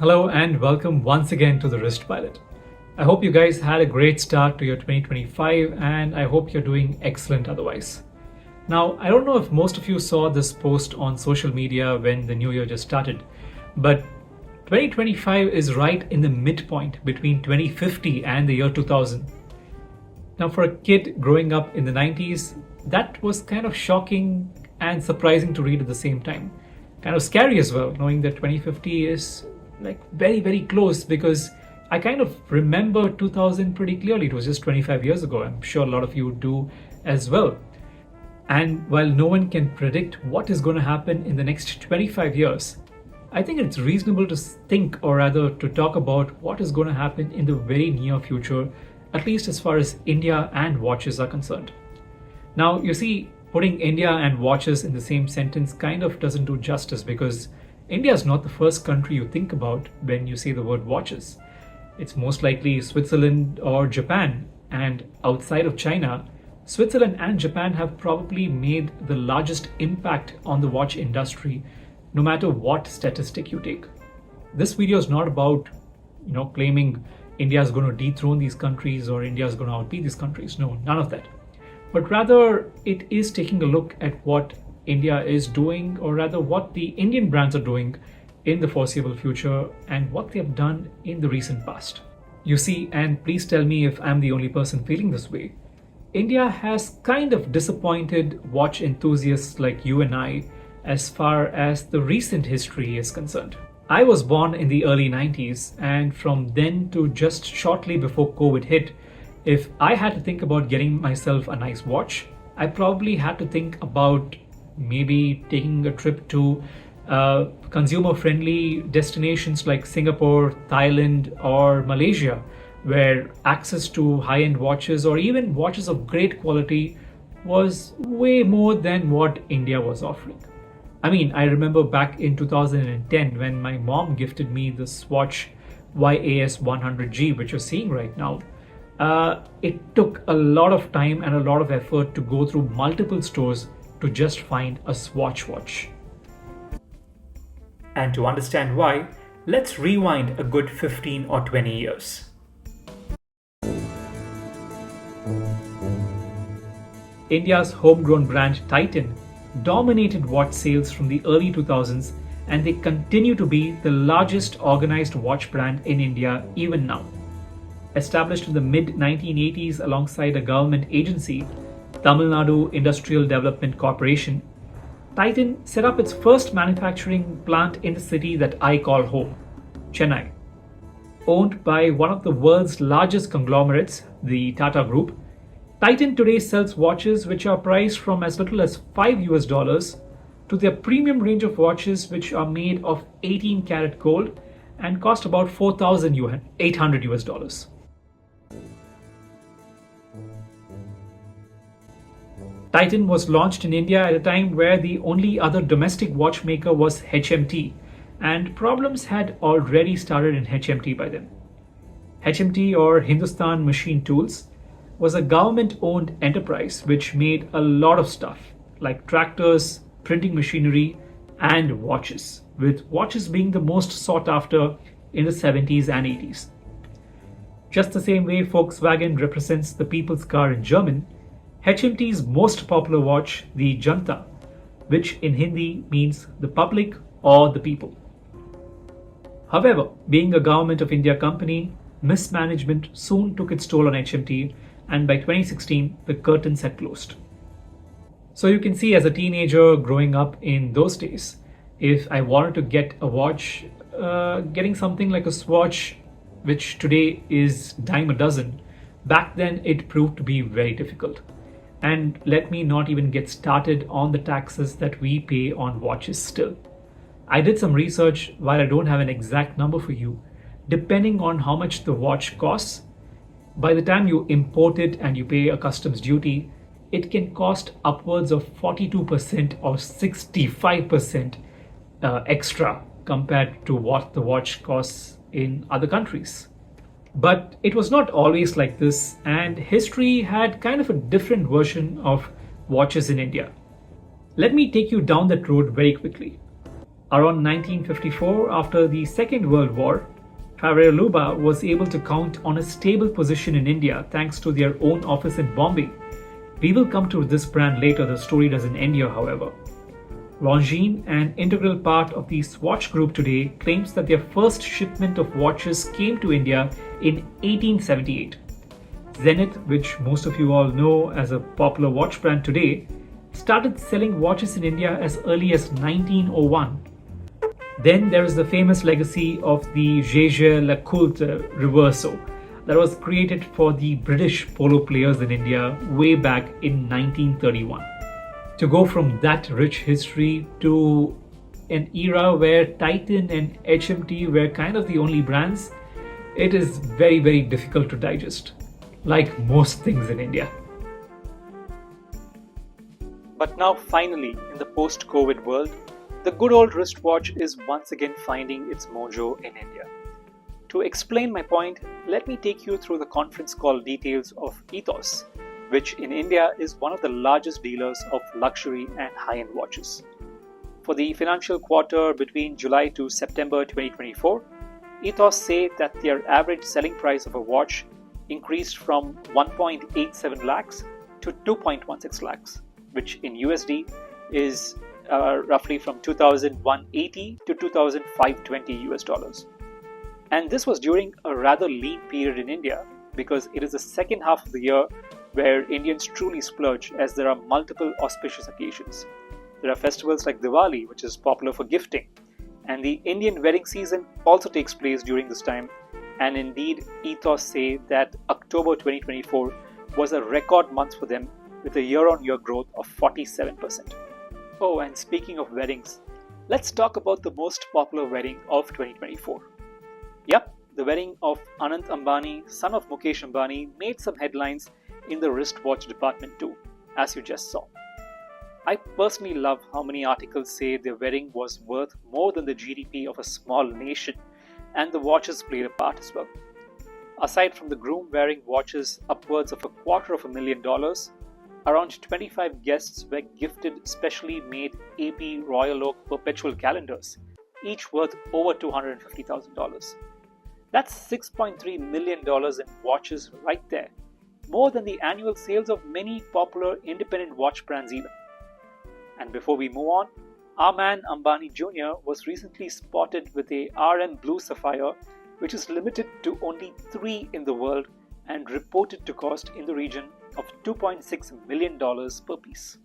Hello and welcome once again to the Wrist Pilot. I hope you guys had a great start to your 2025 and I hope you're doing excellent otherwise. Now, I don't know if most of you saw this post on social media when the new year just started, but 2025 is right in the midpoint between 2050 and the year 2000. Now, for a kid growing up in the 90s, that was kind of shocking and surprising to read at the same time. Kind of scary as well, knowing that 2050 is like very, very close, because I kind of remember 2000 pretty clearly. It was just 25 years ago. I'm sure a lot of you do as well. And while no one can predict what is going to happen in the next 25 years, I think it's reasonable to think, or rather to talk about what is going to happen in the very near future, at least as far as India and watches are concerned. Now, you see, putting India and watches in the same sentence kind of doesn't do justice, because India is not the first country you think about when you say the word watches. It's most likely Switzerland or Japan, and outside of China, Switzerland and Japan have probably made the largest impact on the watch industry, no matter what statistic you take. This video is not about, claiming India is going to dethrone these countries or India is going to outbeat these countries. No, none of that. But rather, it is taking a look at what India is doing, or rather what the Indian brands are doing in the foreseeable future and what they have done in the recent past. You see, and please tell me if I'm the only person feeling this way, India has kind of disappointed watch enthusiasts like you and I as far as the recent history is concerned. I was born in the early 90s, and from then to just shortly before COVID hit, if I had to think about getting myself a nice watch, I probably had to think about maybe taking a trip to consumer-friendly destinations like Singapore, Thailand, or Malaysia, where access to high-end watches or even watches of great quality was way more than what India was offering. I mean, I remember back in 2010 when my mom gifted me the Swatch YAS 100G, which you're seeing right now. It took a lot of time and a lot of effort to go through multiple stores to just find a Swatch watch. And to understand why, let's rewind a good 15 or 20 years. India's homegrown brand Titan dominated watch sales from the early 2000s, and they continue to be the largest organized watch brand in India even now. Established in the mid-1980s alongside a government agency, Tamil Nadu Industrial Development Corporation, Titan set up its first manufacturing plant in the city that I call home, Chennai. Owned by one of the world's largest conglomerates, the Tata Group, Titan today sells watches which are priced from as little as $5 to their premium range of watches which are made of 18 karat gold and cost about $4,800. Titan was launched in India at a time where the only other domestic watchmaker was HMT, and problems had already started in HMT by then. HMT, or Hindustan Machine Tools, was a government-owned enterprise which made a lot of stuff like tractors, printing machinery, and watches, with watches being the most sought after in the 70s and 80s. Just the same way Volkswagen represents the people's car in German, HMT's most popular watch, the Janta, which in Hindi means the public or the people. However, being a Government of India company, mismanagement soon took its toll on HMT, and by 2016, the curtains had closed. So you can see, as a teenager growing up in those days, if I wanted to get a watch, getting something like a Swatch, which today is dime a dozen, back then it proved to be very difficult. And let me not even get started on the taxes that we pay on watches still. I did some research. While I don't have an exact number for you, depending on how much the watch costs, by the time you import it and you pay a customs duty, it can cost upwards of 42% or 65% extra compared to what the watch costs in other countries. But it was not always like this, and history had kind of a different version of watches in India. Let me take you down that road very quickly. Around 1954, after the Second World War, Luba was able to count on a stable position in India thanks to their own office in Bombay. We will come to this brand later, the story doesn't end here, however. Longines, an integral part of the Swatch Group today, claims that their first shipment of watches came to India in 1878. Zenith, which most of you all know as a popular watch brand today, started selling watches in India as early as 1901. Then there is the famous legacy of the Jaeger-LeCoultre Reverso that was created for the British polo players in India way back in 1931. To go from that rich history to an era where Titan and HMT were kind of the only brands, it is very, very difficult to digest, like most things in India. But now finally, in the post-COVID world, the good old wristwatch is once again finding its mojo in India. To explain my point, let me take you through the conference call details of Ethos, which in India is one of the largest dealers of luxury and high-end watches. For the financial quarter between July to September 2024, Ethos say that their average selling price of a watch increased from 1.87 lakhs to 2.16 lakhs, which in USD is roughly from 2,180 to 2,520 US dollars. And this was during a rather lean period in India because it is the second half of the year where Indians truly splurge as there are multiple auspicious occasions. There are festivals like Diwali, which is popular for gifting, and the Indian wedding season also takes place during this time. And indeed, Ethos say that October 2024 was a record month for them with a year-on-year growth of 47%. Oh, and speaking of weddings, let's talk about the most popular wedding of 2024. Yep, the wedding of Anant Ambani, son of Mukesh Ambani, made some headlines in the wristwatch department too, as you just saw. I personally love how many articles say their wedding was worth more than the GDP of a small nation, and the watches played a part as well. Aside from the groom wearing watches upwards of $250,000, around 25 guests were gifted specially made AP Royal Oak perpetual calendars, each worth over $250,000. That's $6.3 million in watches right there, more than the annual sales of many popular independent watch brands even. And before we move on, our man Ambani Jr. was recently spotted with a RM Blue Sapphire, which is limited to only 3 in the world and reported to cost in the region of $2.6 million per piece.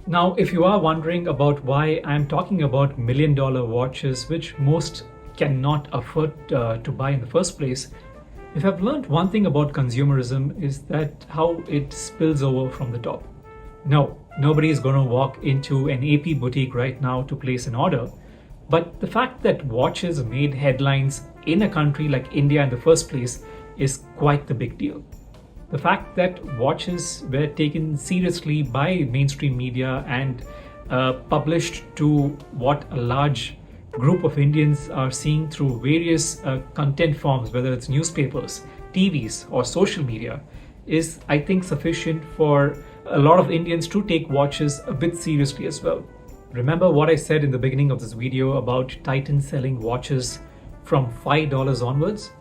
Now, if you are wondering about why I'm talking about million-dollar watches, which most cannot afford to buy in the first place, if I've learned one thing about consumerism is that how it spills over from the top. No, nobody is going to walk into an AP boutique right now to place an order, but the fact that watches made headlines in a country like India in the first place is quite the big deal. The fact that watches were taken seriously by mainstream media and published to what a large group of Indians are seeing through various content forms, whether it's newspapers, TVs, or social media, is, I think, sufficient for a lot of Indians to take watches a bit seriously as well. Remember what I said in the beginning of this video about Titan selling watches from $5 onwards?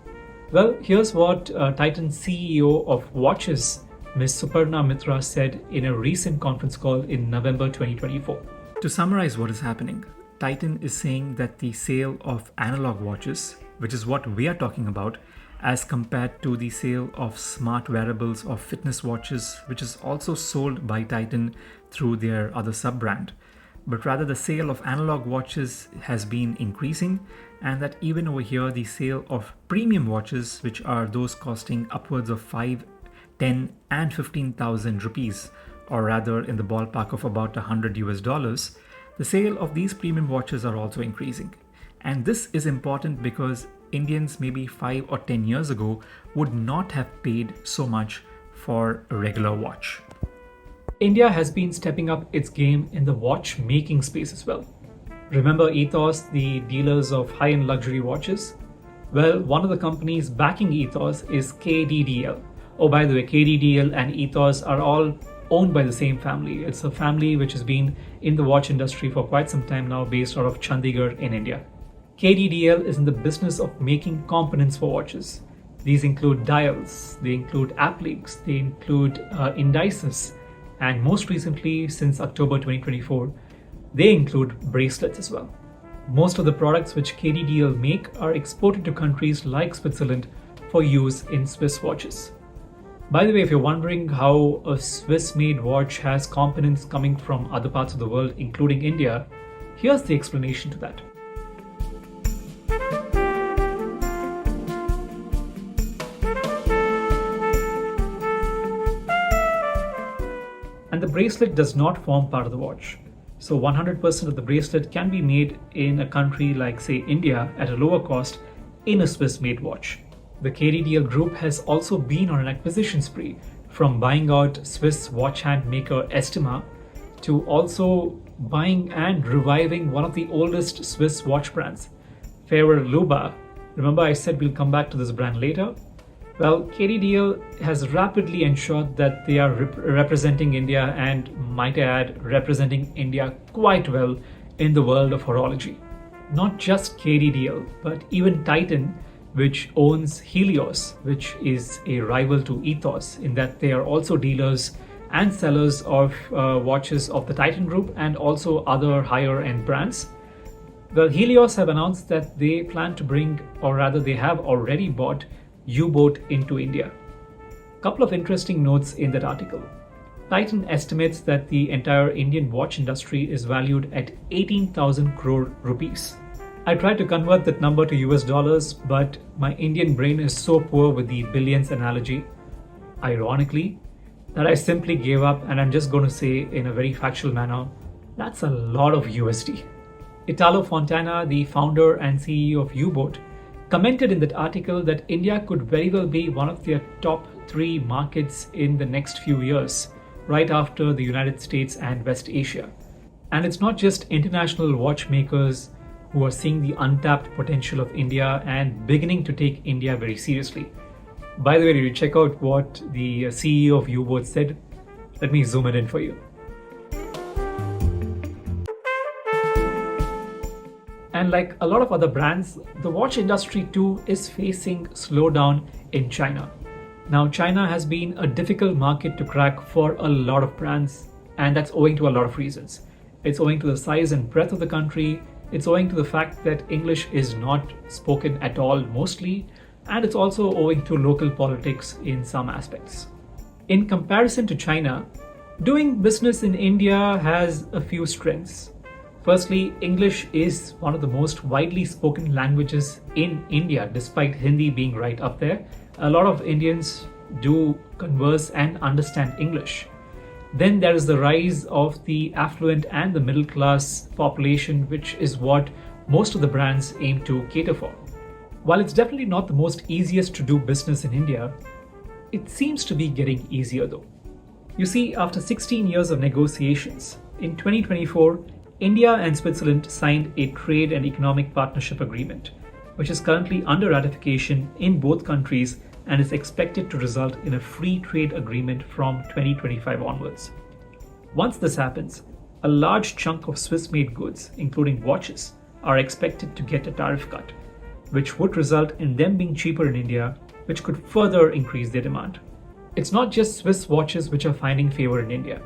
Well, here's what Titan CEO of Watches, Ms. Suparna Mitra, said in a recent conference call in November 2024. To summarize what is happening, Titan is saying that the sale of analog watches, which is what we are talking about, as compared to the sale of smart wearables or fitness watches, which is also sold by Titan through their other sub-brand. But rather the sale of analog watches has been increasing, and that even over here the sale of premium watches, which are those costing upwards of 5, 10 and 15,000 rupees, or rather in the ballpark of about $100, the sale of these premium watches are also increasing. And this is important because Indians maybe 5 or 10 years ago would not have paid so much for a regular watch. India has been stepping up its game in the watch making space as well. Remember Ethos, the dealers of high-end luxury watches? Well, one of the companies backing Ethos is KDDL. Oh, by the way, KDDL and Ethos are all owned by the same family. It's a family which has been in the watch industry for quite some time now, based out of Chandigarh in India. KDDL is in the business of making components for watches. These include dials, they include app links, they include indices, and most recently, since October 2024, they include bracelets as well. Most of the products which KDDL make are exported to countries like Switzerland for use in Swiss watches. By the way, if you're wondering how a Swiss-made watch has components coming from other parts of the world, including India, here's the explanation to that. And the bracelet does not form part of the watch. So 100% of the bracelet can be made in a country like, say, India at a lower cost in a Swiss-made watch. The KDDL group has also been on an acquisition spree, from buying out Swiss watch hand maker Estima to also buying and reviving one of the oldest Swiss watch brands, Fairer Luba. Remember I said we'll come back to this brand later? Well, KDDL has rapidly ensured that they are representing India, and might I add, representing India quite well in the world of horology. Not just KDDL, but even Titan, which owns Helios, which is a rival to Ethos, in that they are also dealers and sellers of watches of the Titan group and also other higher end brands. Well, Helios have announced that they plan to bring, or rather they have already bought, U-boat into India. Couple of interesting notes in that article. Titan estimates that the entire Indian watch industry is valued at 18,000 crore rupees. I tried to convert that number to US dollars, but my Indian brain is so poor with the billions analogy, ironically, that I simply gave up, and I'm just going to say in a very factual manner, that's a lot of USD. Italo Fontana, the founder and CEO of U-boat, commented in that article that India could very well be one of their top 3 markets in the next few years, right after the United States and West Asia. And it's not just international watchmakers who are seeing the untapped potential of India and beginning to take India very seriously. By the way, did you check out what the CEO of U-boat said? Let me zoom it in for you. And like a lot of other brands, the watch industry too is facing slowdown in China. Now, China has been a difficult market to crack for a lot of brands, and that's owing to a lot of reasons. It's owing to the size and breadth of the country, it's owing to the fact that English is not spoken at all mostly, and it's also owing to local politics in some aspects. In comparison to China, doing business in India has a few strengths. Firstly, English is one of the most widely spoken languages in India, despite Hindi being right up there. A lot of Indians do converse and understand English. Then there is the rise of the affluent and the middle class population, which is what most of the brands aim to cater for. While it's definitely not the most easiest to do business in India, it seems to be getting easier though. You see, after 16 years of negotiations, in 2024, India and Switzerland signed a trade and economic partnership agreement, which is currently under ratification in both countries and is expected to result in a free trade agreement from 2025 onwards. Once this happens, a large chunk of Swiss-made goods, including watches, are expected to get a tariff cut, which would result in them being cheaper in India, which could further increase their demand. It's not just Swiss watches which are finding favor in India.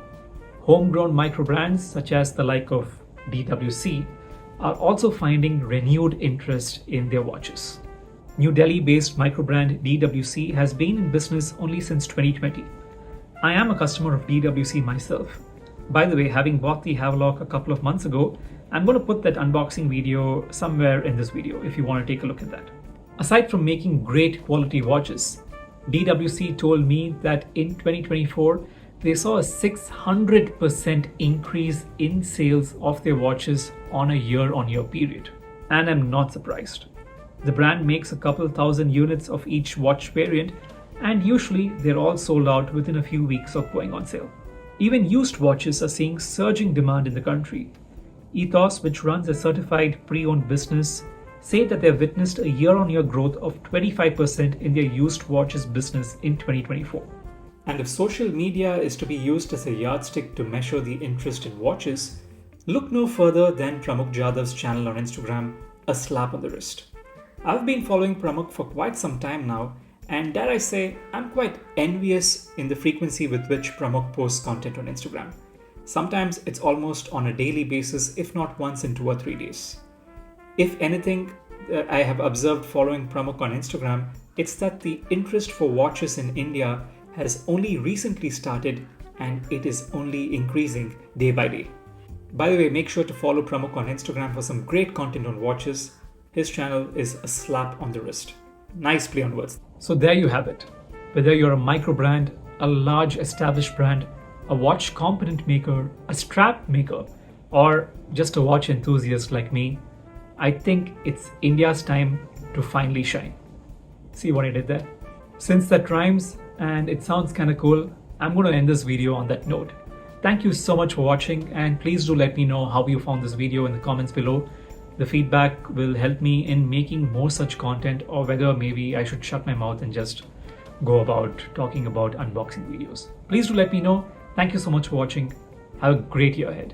Homegrown micro brands such as the like of DWC are also finding renewed interest in their watches. New Delhi-based microbrand DWC has been in business only since 2020. I am a customer of DWC myself. By the way, having bought the Havelock a couple of months ago, I'm going to put that unboxing video somewhere in this video if you want to take a look at that. Aside from making great quality watches, DWC told me that in 2024, they saw a 600% increase in sales of their watches on a year-on-year period. And I'm not surprised. The brand makes a couple thousand units of each watch variant, and usually they're all sold out within a few weeks of going on sale. Even used watches are seeing surging demand in the country. Ethos, which runs a certified pre-owned business, say that they've witnessed a year-on-year growth of 25% in their used watches business in 2024. And if social media is to be used as a yardstick to measure the interest in watches, look no further than Pramukh Jadhav's channel on Instagram, A Slap on the Wrist. I've been following Pramukh for quite some time now, and dare I say, I'm quite envious in the frequency with which Pramukh posts content on Instagram. Sometimes it's almost on a daily basis, if not once in 2 or 3 days. If anything, I have observed following Pramukh on Instagram, it's that the interest for watches in India has only recently started and it is only increasing day by day. By the way, make sure to follow Pramukh on Instagram for some great content on watches. His channel is A Slap on the Wrist. Nice play on words. So there you have it. Whether you're a micro brand, a large established brand, a watch component maker, a strap maker, or just a watch enthusiast like me, I think it's India's time to finally shine. See what I did there? Since that rhymes and it sounds kind of cool, I'm going to end this video on that note. Thank you so much for watching, and please do let me know how you found this video in the comments below. The feedback will help me in making more such content, or whether maybe I should shut my mouth and just go about talking about unboxing videos. Please do let me know. Thank you so much for watching. Have a great year ahead.